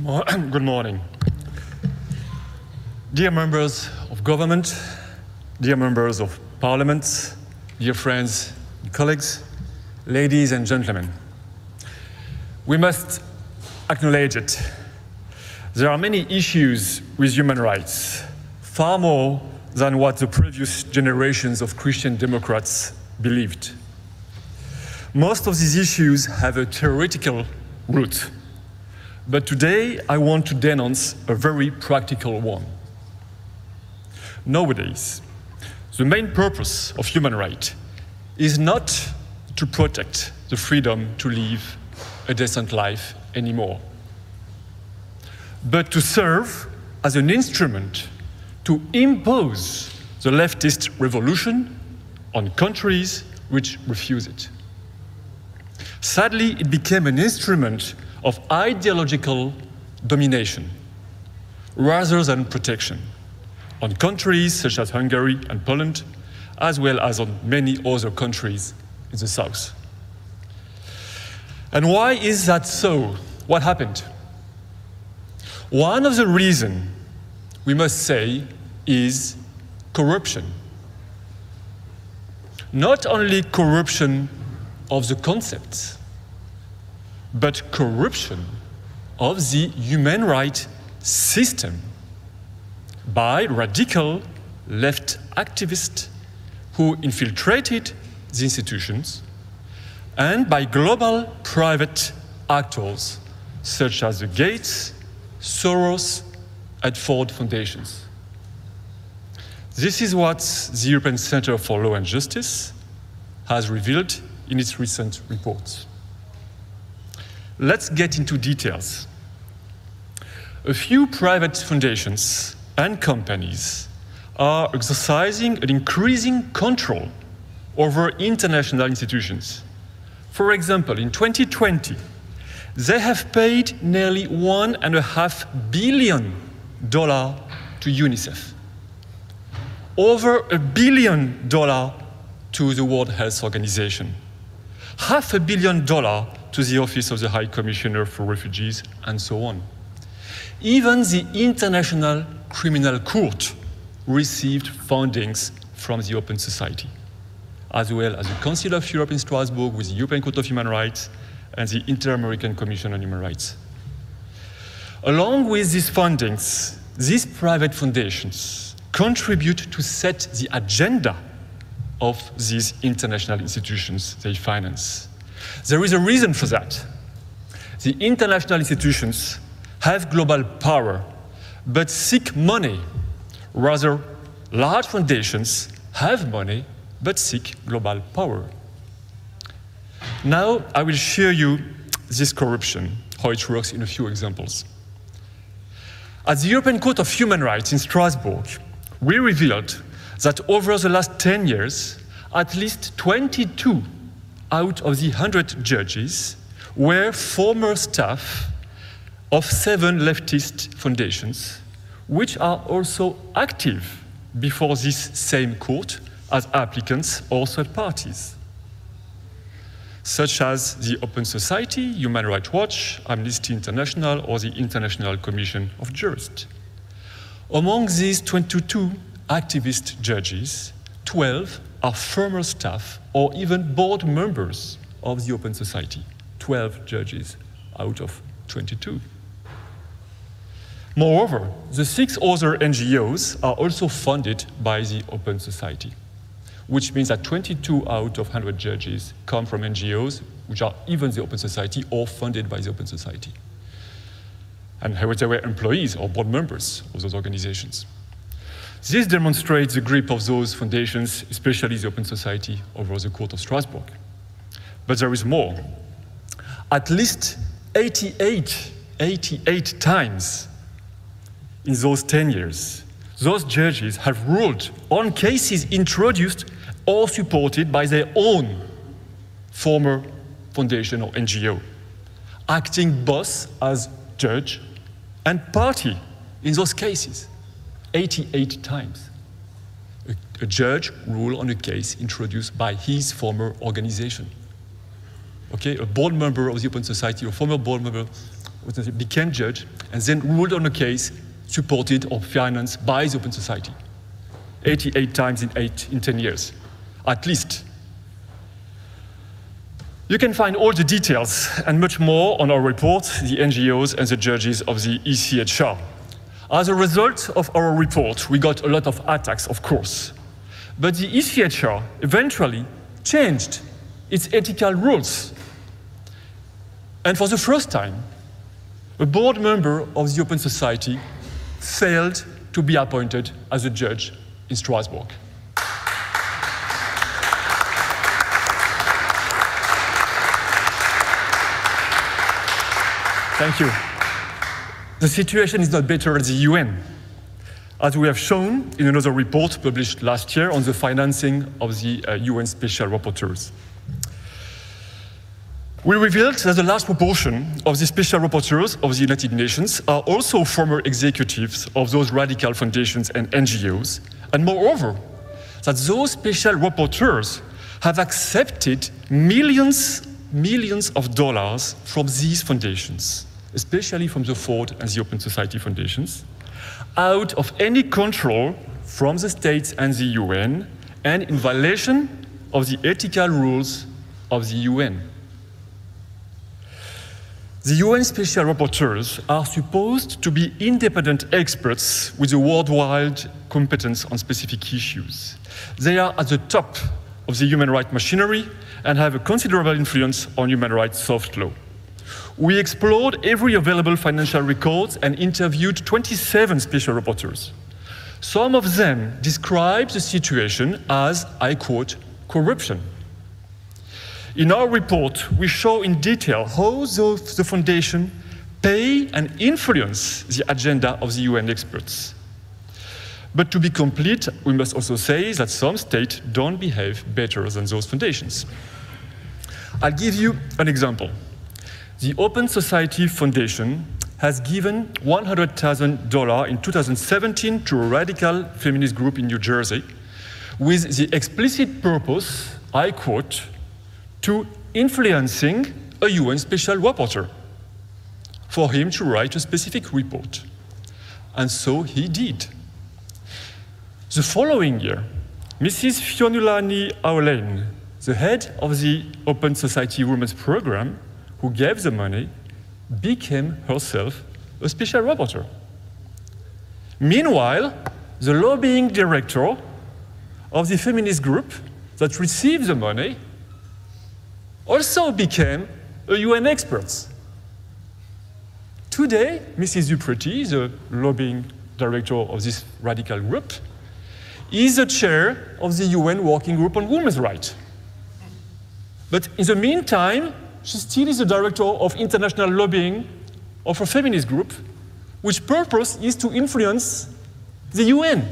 Good morning. Dear members of government, dear members of parliament, dear friends and colleagues, ladies and gentlemen, we must acknowledge it. There are many issues with human rights, far more than what the previous generations of Christian Democrats believed. Most of these issues have a theoretical root, but today I want to denounce a very practical one. Nowadays, the main purpose of human rights is not to protect the freedom to live a decent life anymore, but to serve as an instrument to impose the leftist revolution on countries which refuse it. Sadly, it became an instrument of ideological domination rather than protection on countries such as Hungary and Poland, as well as on many other countries in the south. And why is that so? What happened? One of the reasons, we must say, is corruption. Not only corruption of the concepts, but corruption of the human rights system by radical left activists who infiltrated the institutions, and by global private actors such as the Gates, Soros, and Ford foundations. This is what the European Centre for Law and Justice has revealed in its recent reports. Let's get into details. A few private foundations and companies are exercising an increasing control over international institutions. For example, in 2020, they have paid nearly $1.5 billion to UNICEF, over $1 billion to the World Health Organization, $500 million to the Office of the High Commissioner for Refugees, and so on. Even the International Criminal Court received fundings from the Open Society, as well as the Council of Europe in Strasbourg with the European Court of Human Rights and the Inter-American Commission on Human Rights. Along with these fundings, these private foundations contribute to set the agenda of these international institutions they finance. There is a reason for that. The international institutions have global power, but seek money. Rather, large foundations have money, but seek global power. Now, I will show you this corruption, how it works in a few examples. At the European Court of Human Rights in Strasbourg, we revealed that over the last 10 years, at least 22 out of the 100 judges were former staff of 7 leftist foundations, which are also active before this same court as applicants or third parties, such as the Open Society, Human Rights Watch, Amnesty International, or the International Commission of Jurists. Among these 22 activist judges, 12 are former staff or even board members of the Open Society. 12 judges out of 22. Moreover, the 6 other NGOs are also funded by the Open Society, which means that 22 out of 100 judges come from NGOs, which are even the Open Society or funded by the Open Society. And they were employees or board members of those organizations. This demonstrates the grip of those foundations, especially the Open Society, over the Court of Strasbourg. But there is more. At least 88 times in those 10 years, those judges have ruled on cases introduced or supported by their own former foundation or NGO, acting both as judge and party in those cases. 88 times. A judge ruled on a case introduced by his former organization. Okay, a board member of the Open Society, or former board member became judge, and then ruled on a case supported or financed by the Open Society. 88 times in 10 years, at least. You can find all the details and much more on our report, the NGOs and the judges of the ECHR. As a result of our report, we got a lot of attacks, of course. But the ECHR eventually changed its ethical rules. And for the first time, a board member of the Open Society failed to be appointed as a judge in Strasbourg. Thank you. The situation is not better at the UN, as we have shown in another report published last year on the financing of the UN Special Rapporteurs. We revealed that a large proportion of the Special Rapporteurs of the United Nations are also former executives of those radical foundations and NGOs, and moreover, that those Special Rapporteurs have accepted millions of dollars from these foundations, especially from the Ford and the Open Society foundations, out of any control from the states and the UN, and in violation of the ethical rules of the UN. The UN Special Rapporteurs are supposed to be independent experts with a worldwide competence on specific issues. They are at the top of the human rights machinery and have a considerable influence on human rights soft law. We explored every available financial record and interviewed 27 special rapporteurs. Some of them describe the situation as, I quote, corruption. In our report, we show in detail how the foundation pay and influence the agenda of the UN experts. But to be complete, we must also say that some states don't behave better than those foundations. I'll give you an example. The Open Society Foundation has given $100,000 in 2017 to a radical feminist group in New Jersey with the explicit purpose, I quote, to influencing a UN special rapporteur for him to write a specific report. And so he did. The following year, Mrs. Fionnuala Aulain, the head of the Open Society Women's Program, who gave the money, became herself a special rapporteur. Meanwhile, the lobbying director of the feminist group that received the money also became a UN expert. Today, Mrs. Dupretti, the lobbying director of this radical group, is the chair of the UN Working Group on Women's Rights. But in the meantime, she still is the director of international lobbying of a feminist group, which purpose is to influence the UN.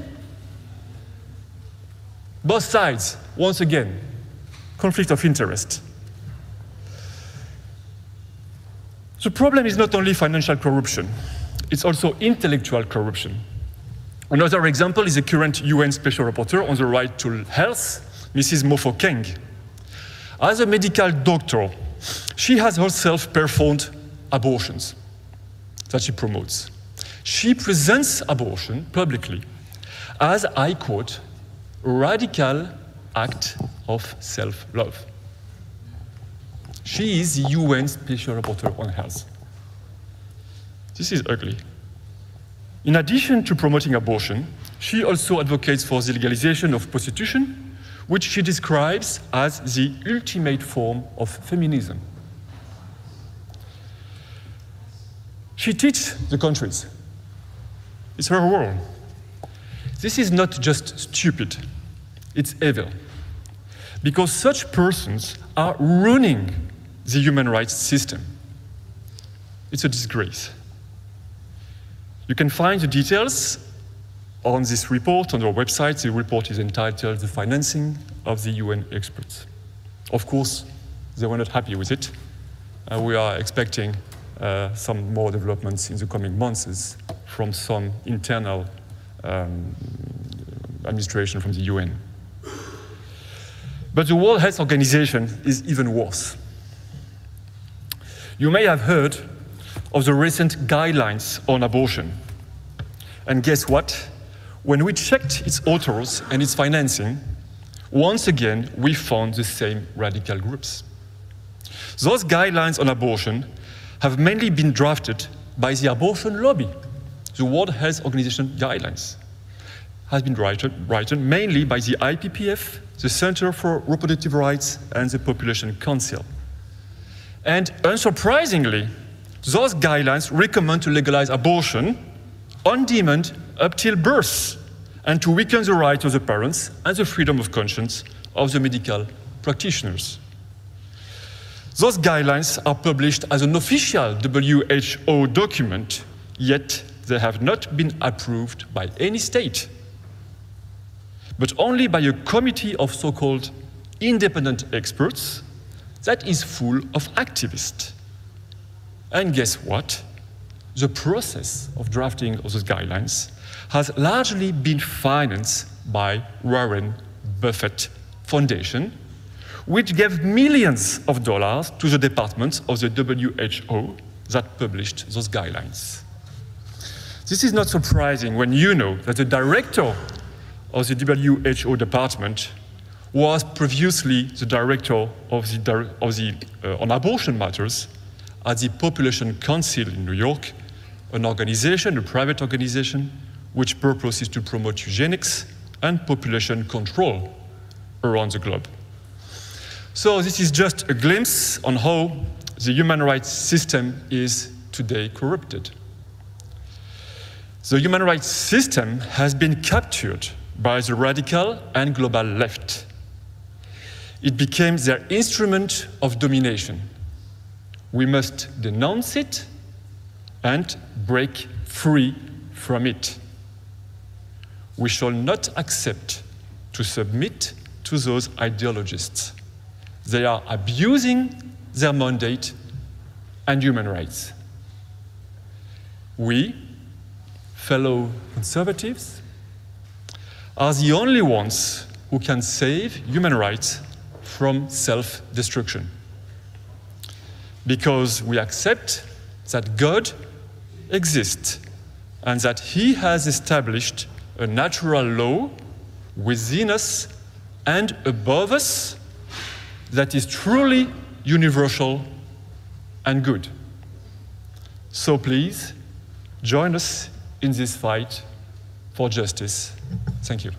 Both sides, once again, conflict of interest. The problem is not only financial corruption, it's also intellectual corruption. Another example is the current UN Special Rapporteur on the right to health, Mrs. Puppinck. As a medical doctor, she has herself performed abortions that she promotes. She presents abortion publicly as, I quote, a radical act of self-love. She is the UN Special Rapporteur on Health. This is ugly. In addition to promoting abortion, she also advocates for the legalization of prostitution, which she describes as the ultimate form of feminism. She teaches the countries. It's her role. This is not just stupid, it's evil. Because such persons are ruining the human rights system. It's a disgrace. You can find the details on this report on our website. The report is entitled The Financing of the UN Experts. Of course, they were not happy with it. We are expecting some more developments in the coming months from some internal administration from the UN. But the World Health Organization is even worse. You may have heard of the recent guidelines on abortion. And guess what? When we checked its authors and its financing, once again, we found the same radical groups. Those guidelines on abortion have mainly been drafted by the abortion lobby. The World Health Organization guidelines has been written mainly by the IPPF, the Center for Reproductive Rights, and the Population Council. And unsurprisingly, those guidelines recommend to legalize abortion on demand up till birth and to weaken the rights of the parents and the freedom of conscience of the medical practitioners. Those guidelines are published as an official WHO document, yet they have not been approved by any state, but only by a committee of so-called independent experts that is full of activists. And guess what? The process of drafting of those guidelines has largely been financed by Warren Buffett Foundation, which gave millions of dollars to the department of the WHO that published those guidelines. This is not surprising when you know that the director of the WHO department was previously the director on abortion matters at the Population Council in New York, an organization, a private organization, which purpose is to promote eugenics and population control around the globe. So this is just a glimpse on how the human rights system is today corrupted. The human rights system has been captured by the radical and global left. It became their instrument of domination. We must denounce it and break free from it. We shall not accept to submit to those ideologists. They are abusing their mandate and human rights. We, fellow conservatives, are the only ones who can save human rights from self-destruction. Because we accept that God exists and that He has established a natural law within us and above us that is truly universal and good. So please, join us in this fight for justice. Thank you.